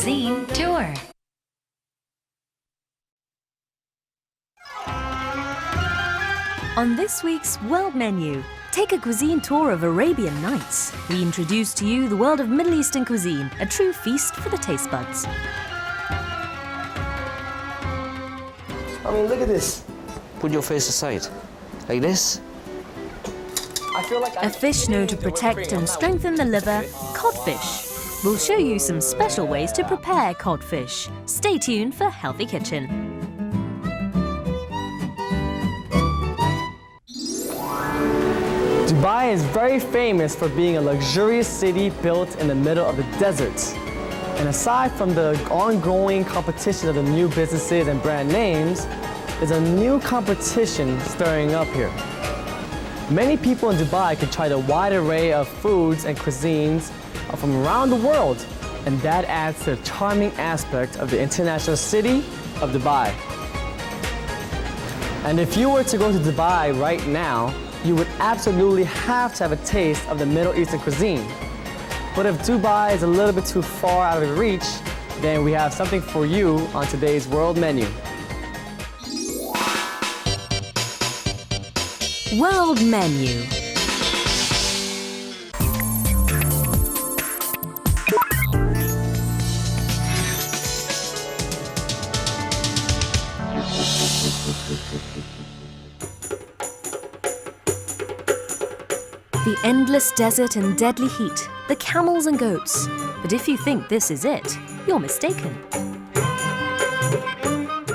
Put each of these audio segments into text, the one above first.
Cuisine tour. On this week's World Menu, take a cuisine tour of Arabian nights. We introduce to you the world of Middle Eastern cuisine, a true feast for the taste buds. I mean, look at this. Put your face aside. Like this. I feel like A fish known to protect and strengthen the liver, codfish. We'll show you some special ways to prepare codfish. Stay tuned for Healthy Kitchen. Dubai is very famous for being a luxurious city built in the middle of the desert. And aside from the ongoing competition of the new businesses and brand names, there's a new competition stirring up here. Many people in Dubai can try the wide array of foods and cuisines from around the world, and that adds to the charming aspect of the international city of Dubai. And if you were to go to Dubai right now, you would absolutely have to have a taste of the Middle Eastern cuisine. But if Dubai is a little bit too far out of your reach, then we have something for you on today's world menu. World Menu. The endless desert and deadly heat, the camels and goats. But if you think this is it, you're mistaken.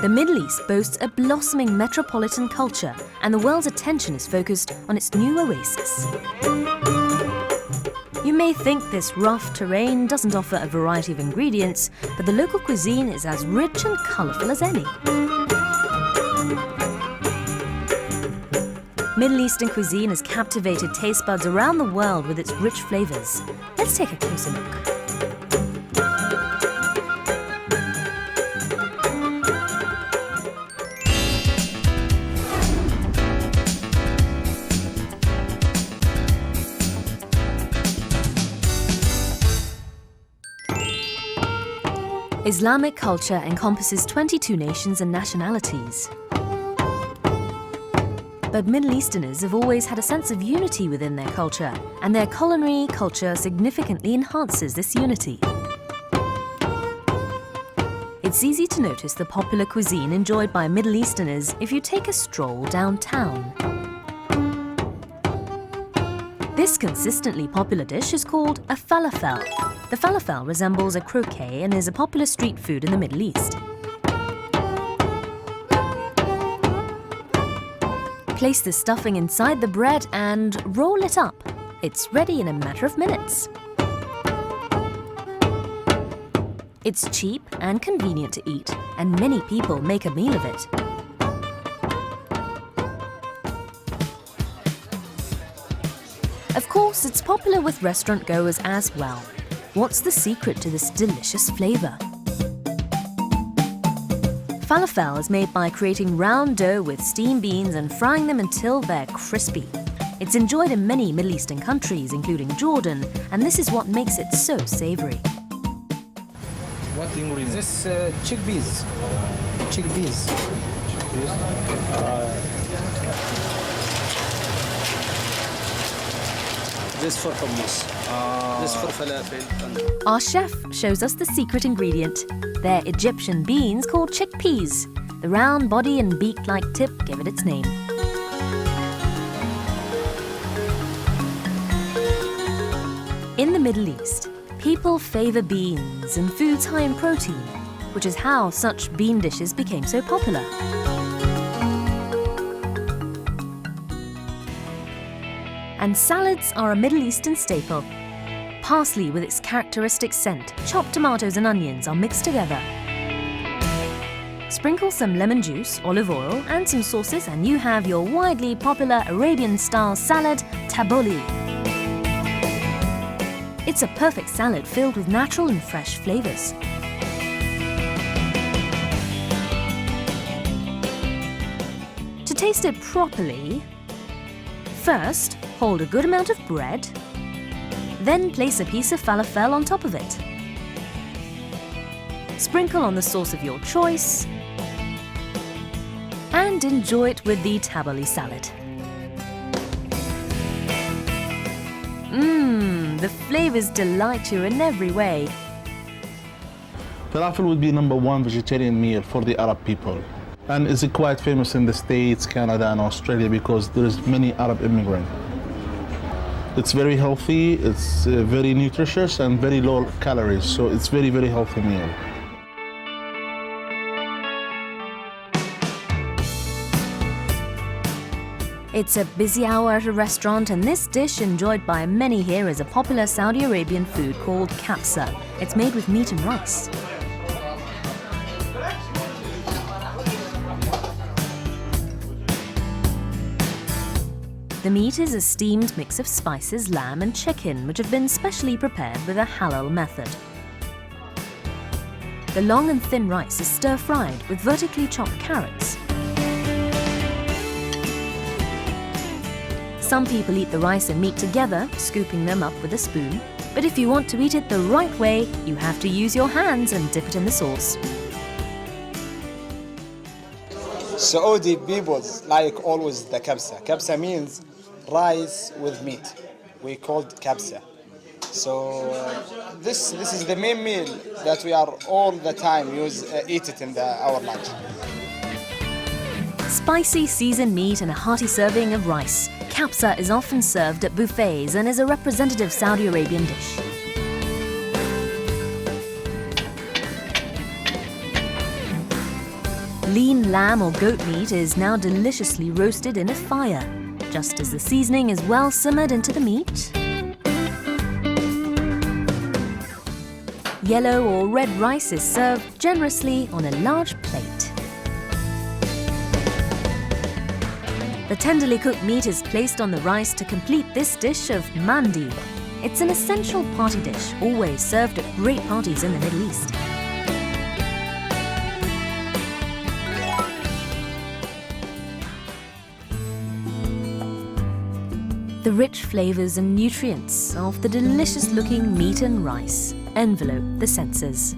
The Middle East boasts a blossoming metropolitan culture, and the world's attention is focused on its new oasis. You may think this rough terrain doesn't offer a variety of ingredients, but the local cuisine is as rich and colourful as any. Middle Eastern cuisine has captivated taste buds around the world with its rich flavours. Let's take a closer look. Islamic culture encompasses 22 nations and nationalities. But Middle Easterners have always had a sense of unity within their culture, and their culinary culture significantly enhances this unity. It's easy to notice the popular cuisine enjoyed by Middle Easterners if you take a stroll downtown. This consistently popular dish is called a falafel. The falafel resembles a croquet and is a popular street food in the Middle East. Place the stuffing inside the bread and roll it up. It's ready in a matter of minutes. It's cheap and convenient to eat, and many people make a meal of it. Of course, it's popular with restaurant goers as well. What's the secret to this delicious flavour? Falafel is made by creating round dough with steamed beans and frying them until they're crispy. It's enjoyed in many Middle Eastern countries, including Jordan, and this is what makes it so savoury. What ingredient? This chickpeas. This for hummus. This for falafel. Our chef shows us the secret ingredient. They're Egyptian beans called chickpeas. The round body and beak-like tip give it its name. In the Middle East, people favour beans and foods high in protein, which is how such bean dishes became so popular. And salads are a Middle Eastern staple. Parsley with its characteristic scent, chopped tomatoes and onions are mixed together. Sprinkle some lemon juice, olive oil and some sauces and you have your widely popular Arabian-style salad, tabbouleh. It's a perfect salad filled with natural and fresh flavours. To taste it properly, first, hold a good amount of bread, then place a piece of falafel on top of it. Sprinkle on the sauce of your choice and enjoy it with the tabbouleh salad. The flavors delight you in every way. Falafel would be #1 vegetarian meal for the Arab people. And is quite famous in the States, Canada, and Australia because there is many Arab immigrants. It's very healthy, it's very nutritious, and very low calories, so it's very, very healthy meal. It's a busy hour at a restaurant, and this dish, enjoyed by many here, is a popular Saudi Arabian food called kabsa. It's made with meat and rice. The meat is a steamed mix of spices, lamb and chicken, which have been specially prepared with a halal method. The long and thin rice is stir-fried with vertically chopped carrots. Some people eat the rice and meat together, scooping them up with a spoon. But if you want to eat it the right way, you have to use your hands and dip it in the sauce. Saudi people like always the kabsa. Kabsa means rice with meat. We call it kabsa. So this is the main meal that we are all the time eat it in our lunch. Spicy seasoned meat and a hearty serving of rice. Kabsa is often served at buffets and is a representative Saudi Arabian dish. Lean lamb or goat meat is now deliciously roasted in a fire, just as the seasoning is well simmered into the meat. Yellow or red rice is served generously on a large plate. The tenderly cooked meat is placed on the rice to complete this dish of mandi. It's an essential party dish, always served at great parties in the Middle East. The rich flavors and nutrients of the delicious-looking meat and rice envelope the senses.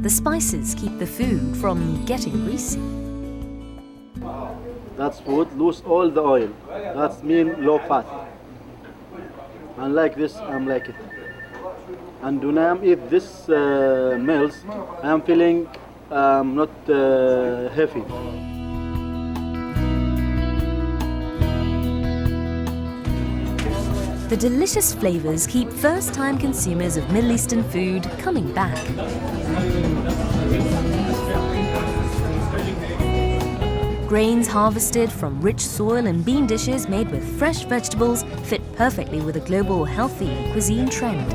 The spices keep the food from getting greasy. That's food, lose all the oil. That's mean low fat. And like this, I'm like it. And when I eat this meals, I'm feeling not heavy. The delicious flavors keep first-time consumers of Middle Eastern food coming back. Grains harvested from rich soil and bean dishes made with fresh vegetables fit perfectly with a global healthy cuisine trend.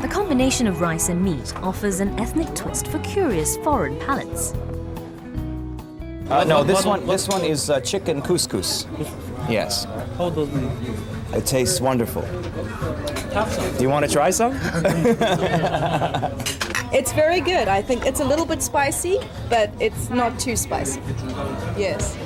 The combination of rice and meat offers an ethnic twist for curious foreign palates. No, this one is chicken couscous. Yes. How does it? It tastes wonderful. Do you want to try some? It's very good. I think it's a little bit spicy, but it's not too spicy. Yes.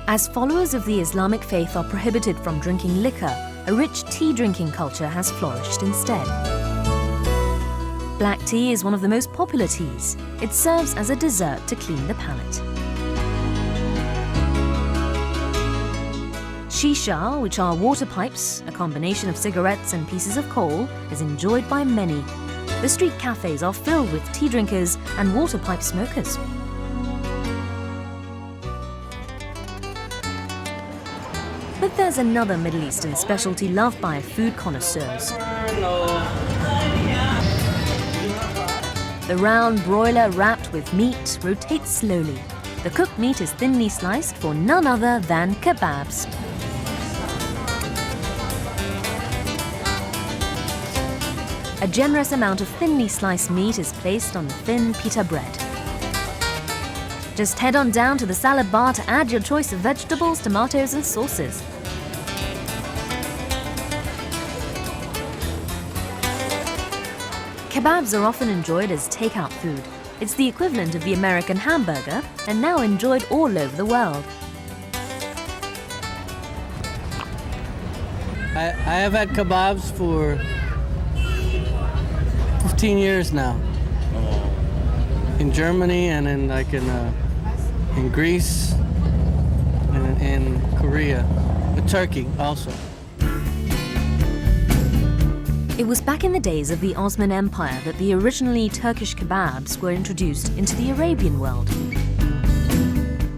As followers of the Islamic faith are prohibited from drinking liquor, a rich tea-drinking culture has flourished instead. Black tea is one of the most popular teas. It serves as a dessert to clean the palate. Shisha, which are water pipes, a combination of cigarettes and pieces of coal, is enjoyed by many. The street cafes are filled with tea drinkers and water pipe smokers. But there's another Middle Eastern specialty loved by food connoisseurs. The round broiler wrapped with meat rotates slowly. The cooked meat is thinly sliced for none other than kebabs. A generous amount of thinly sliced meat is placed on the thin pita bread. Just head on down to the salad bar to add your choice of vegetables, tomatoes and sauces. Kebabs are often enjoyed as takeout food. It's the equivalent of the American hamburger and now enjoyed all over the world. I have had kebabs for 15 years now. In Germany and in Greece and in Korea, with Turkey also. It was back in the days of the Ottoman Empire that the originally Turkish kebabs were introduced into the Arabian world.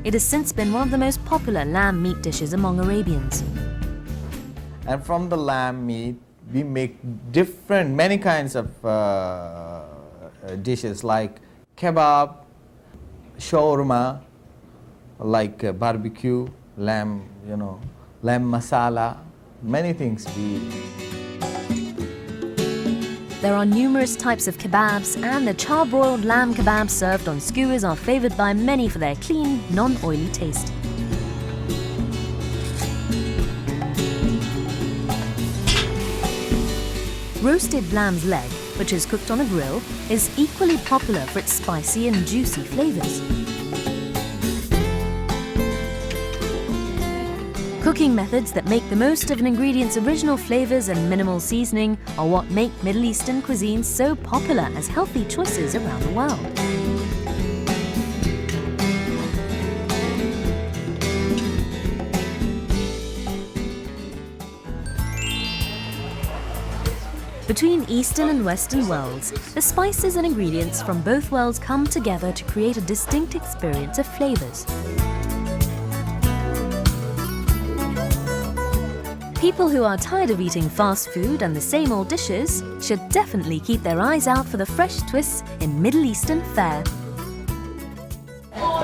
It has since been one of the most popular lamb meat dishes among Arabians. And from the lamb meat, we make many kinds of dishes like kebab, shawarma, like barbecue, lamb, lamb masala, many things we. There are numerous types of kebabs, and the charbroiled lamb kebabs served on skewers are favoured by many for their clean, non-oily taste. Roasted lamb's leg, which is cooked on a grill, is equally popular for its spicy and juicy flavours. Cooking methods that make the most of an ingredient's original flavours and minimal seasoning are what make Middle Eastern cuisine so popular as healthy choices around the world. Between Eastern and Western worlds, the spices and ingredients from both worlds come together to create a distinct experience of flavours. People who are tired of eating fast food and the same old dishes should definitely keep their eyes out for the fresh twists in Middle Eastern fare.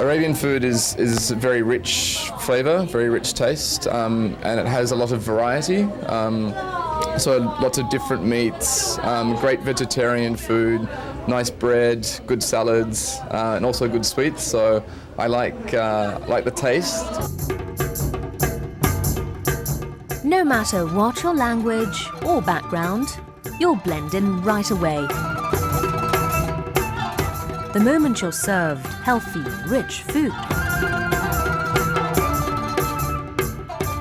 Arabian food is very rich flavour, very rich taste, and it has a lot of variety. So lots of different meats, great vegetarian food, nice bread, good salads, and also good sweets. So I like the taste. No matter what your language or background, you'll blend in right away. The moment you're served healthy, rich food,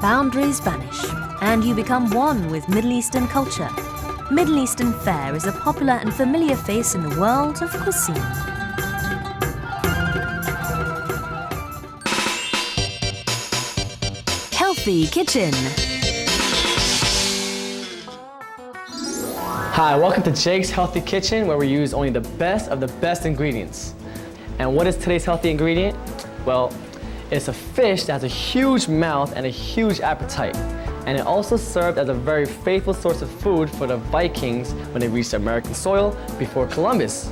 boundaries vanish and you become one with Middle Eastern culture. Middle Eastern fare is a popular and familiar face in the world of cuisine. Healthy Kitchen. Hi, welcome to Jake's Healthy Kitchen, where we use only the best of the best ingredients. And what is today's healthy ingredient? Well, it's a fish that has a huge mouth and a huge appetite. And it also served as a very faithful source of food for the Vikings when they reached American soil before Columbus.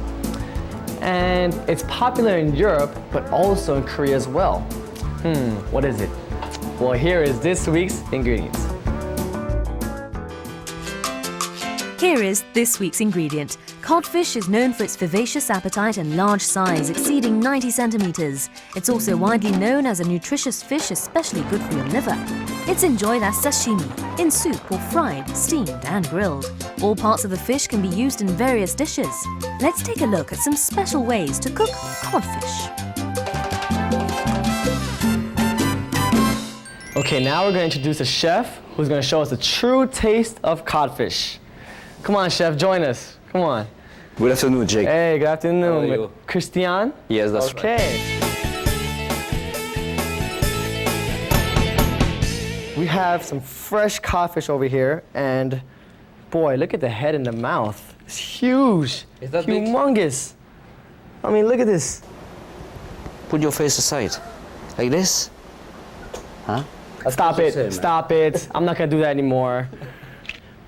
And it's popular in Europe, but also in Korea as well. What is it? Well, here is this week's ingredients. Here is this week's ingredient. Codfish is known for its vivacious appetite and large size, exceeding 90 centimeters. It's also widely known as a nutritious fish, especially good for your liver. It's enjoyed as sashimi, in soup or fried, steamed and grilled. All parts of the fish can be used in various dishes. Let's take a look at some special ways to cook codfish. Okay, now we're going to introduce a chef who's going to show us the true taste of codfish. Come on, chef, join us. Come on. Good afternoon, Jake. Hey, good afternoon. How are you? Christian? Yes, that's okay. We have some fresh codfish over here, and boy, look at the head and the mouth. It's huge. Is that big? Humongous. I mean, look at this. Put your face aside. Like this. Huh? Stop it. Stop it. I'm not going to do that anymore.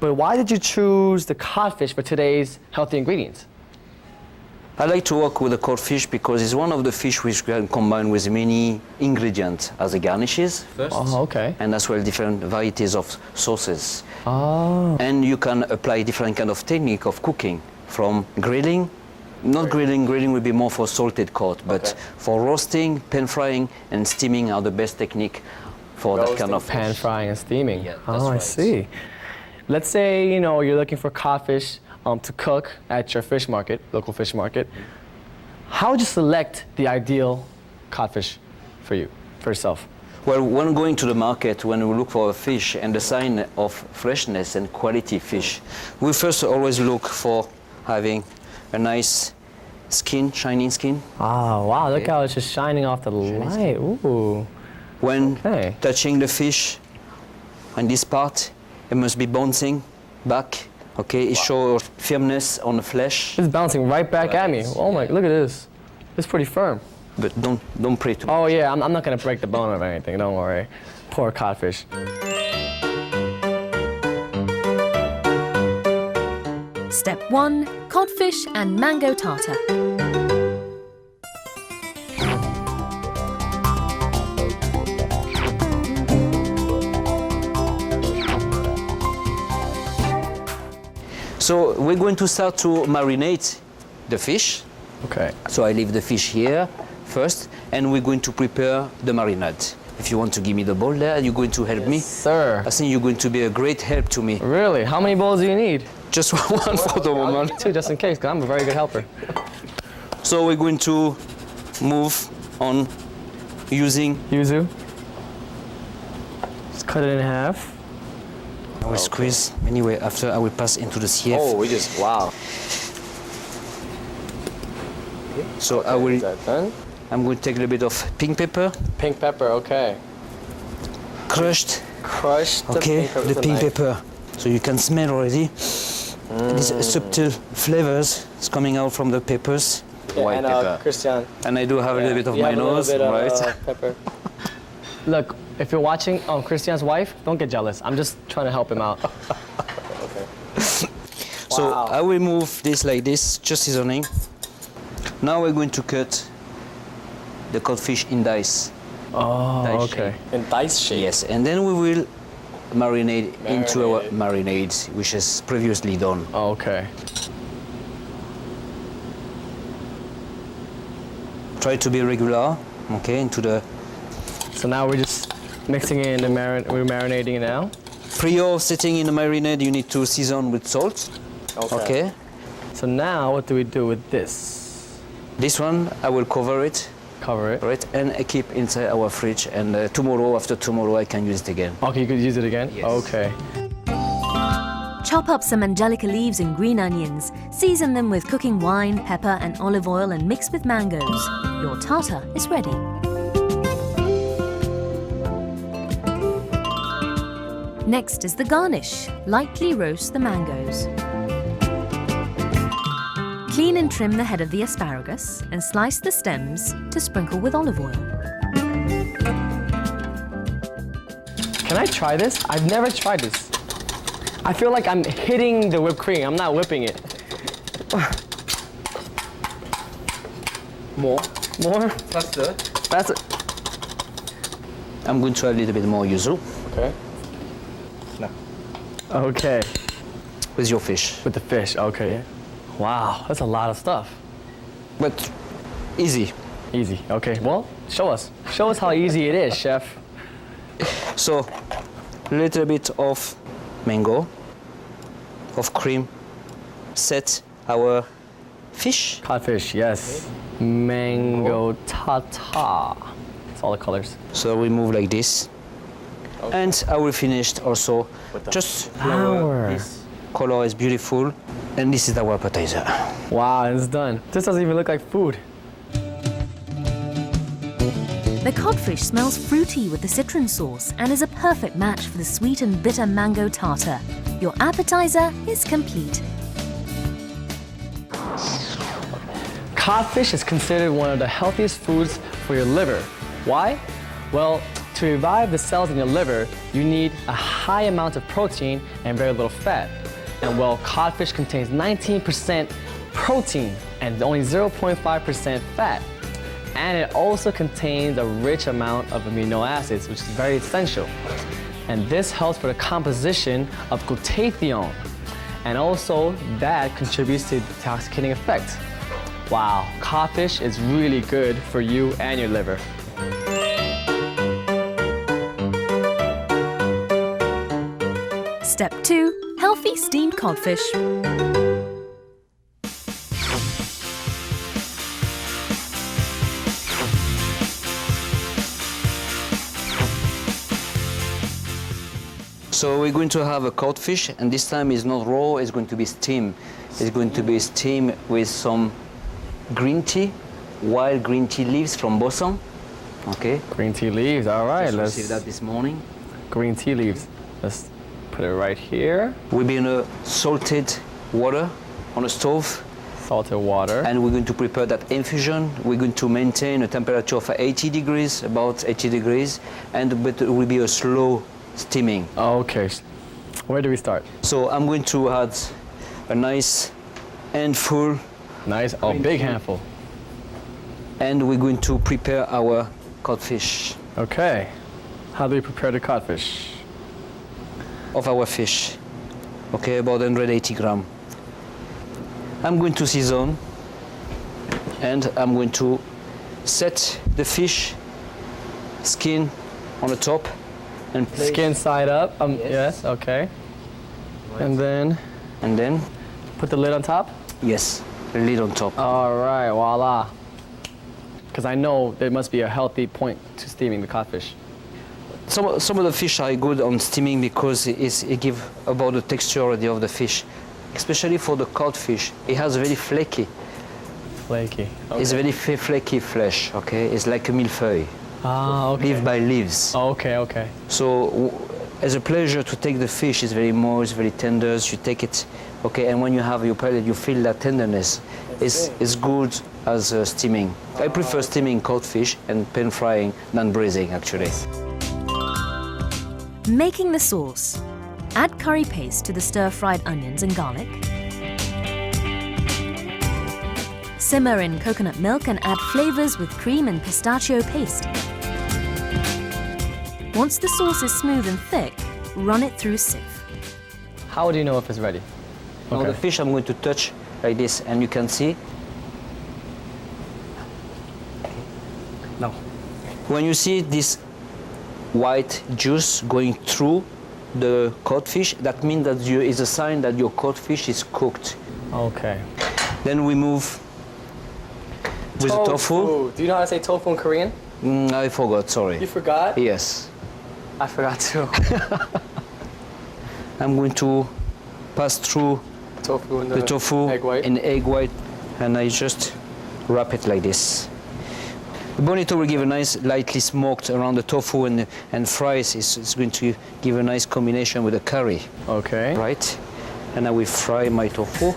But why did you choose the codfish for today's healthy ingredients? I like to work with the codfish because it's one of the fish which can combine with many ingredients as a garnishes. First. Oh, okay. And as well different varieties of sauces. Oh. And you can apply different kind of technique of cooking, from grilling, not grilling would be more for salted cod, but for roasting, pan frying, and steaming are the best technique for that kind of fish. Pan frying and steaming. Yeah, oh, I see. Let's say, you're looking for codfish to cook at your fish market, local fish market, how would you select the ideal codfish for yourself? Well, when going to the market, when we look for a fish and the sign of freshness and quality fish, we first always look for having a nice skin, shining skin. Oh, wow, look how it's just shining off the light. Ooh. When touching the fish on this part, it must be bouncing back. Okay, it shows firmness on the flesh. It's bouncing right back at me. Oh my, look at this. It's pretty firm. But don't pray too much. Oh yeah, I'm not gonna break the bone or anything, don't worry. Poor codfish. Step 1. Codfish and mango tartar. So we're going to start to marinate the fish. Okay. So I leave the fish here first, and we're going to prepare the marinade. If you want to give me the bowl there, you're going to help me? Sir. I think you're going to be a great help to me. Really? How many bowls do you need? Just one for the moment. Two, just in case, because I'm a very good helper. So we're going to move on using yuzu. Let's cut it in half. I will squeeze. Anyway, after I will pass into the sieve. Oh, we just, wow. So okay, I will. Is that done? I'm going to take a little bit of pink pepper. Pink pepper, okay. Crushed. Crushed. Okay, the pink pepper. So you can smell already. These subtle flavors is coming out from the peppers. Yeah, White and, pepper. Christian. And I do have a little bit of my nose, right? Pepper. Look, if you're watching Christian's wife, don't get jealous. I'm just trying to help him out. Okay. So Wow. I will move this like this, just seasoning. Now we're going to cut the codfish in dice. Oh, Dice okay. shape. In dice shape. Yes, and then we will marinate into our marinade, which is previously done. Oh, okay. Try to be regular, okay, into the... So now we're just mixing it in the we're marinating it now? Prior setting in the marinade, you need to season with salt. Okay. So now what do we do with this? This one, I will cover it. Cover it. Right, and I keep inside our fridge, and tomorrow, after tomorrow, I can use it again. Okay, you could use it again? Yes. Okay. Chop up some angelica leaves and green onions, season them with cooking wine, pepper and olive oil and mix with mangoes. Your tartar is ready. Next is the garnish. Lightly roast the mangoes. Clean and trim the head of the asparagus and slice the stems to sprinkle with olive oil. Can I try this? I've never tried this. I feel like I'm hitting the whipped cream. I'm not whipping it. More. More? Faster. Faster. I'm going to add a little bit more yuzu. Okay. No. Okay. With your fish. With the fish, okay. Wow, that's a lot of stuff. But easy. Easy, okay. Well, show us. Show us how easy it is, chef. So, a little bit of mango, of cream, set our fish. Codfish, yes. Mango tartar. It's all the colors. So we move like this. Okay. And I will finish also just flour. This color is beautiful. And this is our appetizer. Wow, it's done. This doesn't even look like food. The codfish smells fruity with the citron sauce and is a perfect match for the sweet and bitter mango tartar. Your appetizer is complete. Codfish is considered one of the healthiest foods for your liver. Why? Well, to revive the cells in your liver, you need a high amount of protein and very little fat. And well, codfish contains 19% protein and only 0.5% fat. And it also contains a rich amount of amino acids, which is very essential. And this helps for the composition of glutathione. And also, that contributes to the detoxicating effect. Wow, codfish is really good for you and your liver. Step 2. Healthy steamed codfish. So we're going to have a codfish, and this time it's not raw, it's going to be steamed. It's going to be steamed with some green tea, wild green tea leaves from Boson. Okay. Green tea leaves, all right. Just Let's received that this morning. Green tea leaves. Let's put it right here. We'll be in a salted water on a stove. Salted water. And we're going to prepare that infusion. We're going to maintain a temperature of 80 degrees, about 80 degrees, but it will be a slow steaming. Okay. Where do we start? So I'm going to add a nice handful. Nice, oh, big handful. And we're going to prepare our codfish. Okay. How do we prepare the codfish? Of our fish. Okay, about 180 grams. I'm going to season, and I'm going to set the fish skin on the top and place skin side up. Yes, okay. Right. And then put the lid on top? Yes, the lid on top. All right, voila. Because I know there must be a healthy point to steaming the codfish. Some of the fish are good on steaming because it gives about the texture already of the fish. Especially for the codfish, it has very flaky. Flaky. Okay. It's very flaky flesh. Okay, it's like a millefeuille. Ah, okay. Leaf by leaves. Oh, okay, okay. So, as a pleasure to take the fish, it's very moist, very tender. You take it, okay, and when you have your palate, you feel that tenderness. It's good as steaming. I prefer steaming codfish and pan frying than braising, actually. Making the sauce. Add curry paste to the stir-fried onions and garlic. Simmer in coconut milk and add flavors with cream and pistachio paste. Once the sauce is smooth and thick, run it through a sieve. How do you know if it's ready? Now the fish I'm going to touch like this, and you can see. Now, when you see this white juice going through the codfish, that means that is a sign that your codfish is cooked. Okay. Then we move with the tofu. Do you know how to say tofu in Korean? I forgot, sorry. You forgot? Yes. I forgot too. I'm going to pass through the tofu in egg white, and I just wrap it like this. The bonito will give a nice lightly smoked around the tofu, and fries is going to give a nice combination with the curry. Okay. Right? And I will fry my tofu.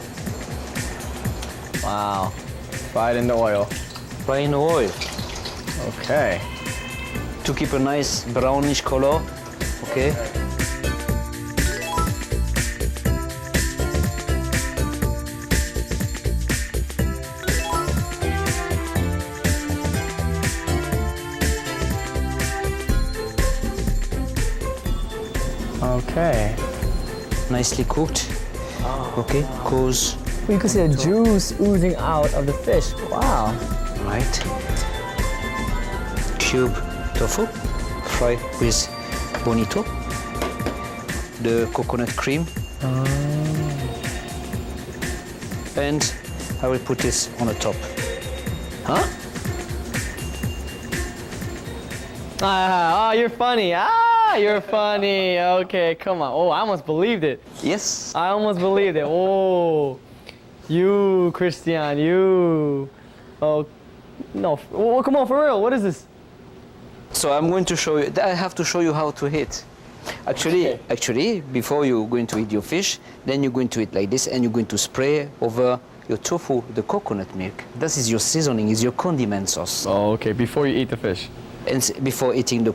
Wow. Fried in the oil. Fry in the oil. Okay. To keep a nice brownish color. Okay. Okay. Nicely cooked. Oh. Okay, cause you can see the juice oozing out of the fish. Wow. Right. Cube tofu, fry with bonito. The coconut cream. And I will put this on the top. Huh? Ah, you're funny. Ah, you're funny. Okay, come on. Oh, I almost believed it. Yes. I almost believed it. Oh, you, Christian, you. Oh, no. Oh, come on, for real. What is this? So I'm going to show you. I have to show you how to eat. Actually, before you're going to eat your fish, then you're going to eat like this, and you're going to spray over your tofu the coconut milk. This is your seasoning, is your condiment sauce. Oh, okay. Before you eat the fish. And before eating the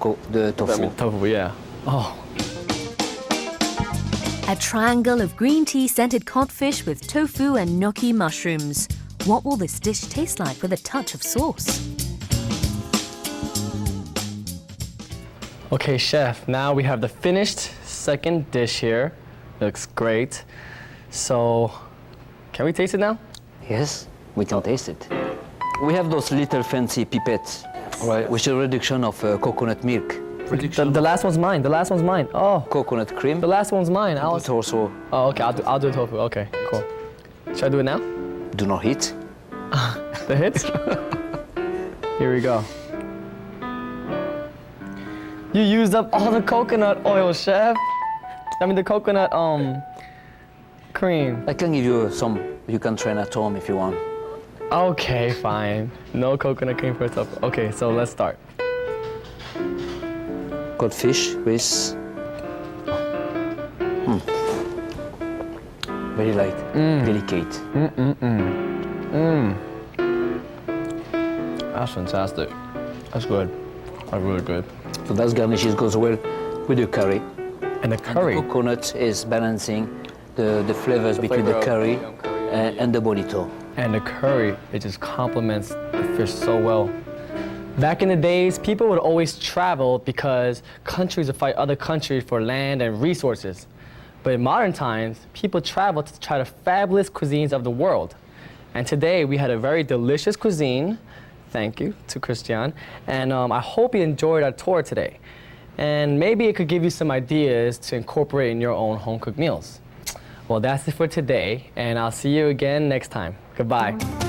tofu. Tofu, yeah. Oh. A triangle of green tea scented codfish with tofu and gnocchi mushrooms. What will this dish taste like with a touch of sauce? Okay, chef, now we have the finished second dish here. Looks great. So, can we taste it now? Yes, we can taste it. We have those little fancy pipettes, right, which is a reduction of coconut milk. The last one's mine. The last one's mine. Oh. Coconut cream. The last one's mine. But also. Oh, okay. I'll do tofu. Okay, cool. Should I do it now? Do not hit. The hits? Here we go. You used up all the coconut oil, chef. I mean the coconut cream. I can give you some. You can train at home if you want. Okay, fine. No coconut cream for stuff. Okay, so let's start. Codfish with very light, delicate. That's fantastic. That's good. That's really good. So that garnishes goes well with the curry. And the curry. And the coconut is balancing the flavors between the curry and the bonito. And the curry, it just complements the fish so well. Back in the days, people would always travel because countries would fight other countries for land and resources. But in modern times, people travel to try the fabulous cuisines of the world. And today, we had a very delicious cuisine. Thank you to Christian. And I hope you enjoyed our tour today. And maybe it could give you some ideas to incorporate in your own home-cooked meals. Well, that's it for today, and I'll see you again next time. Goodbye.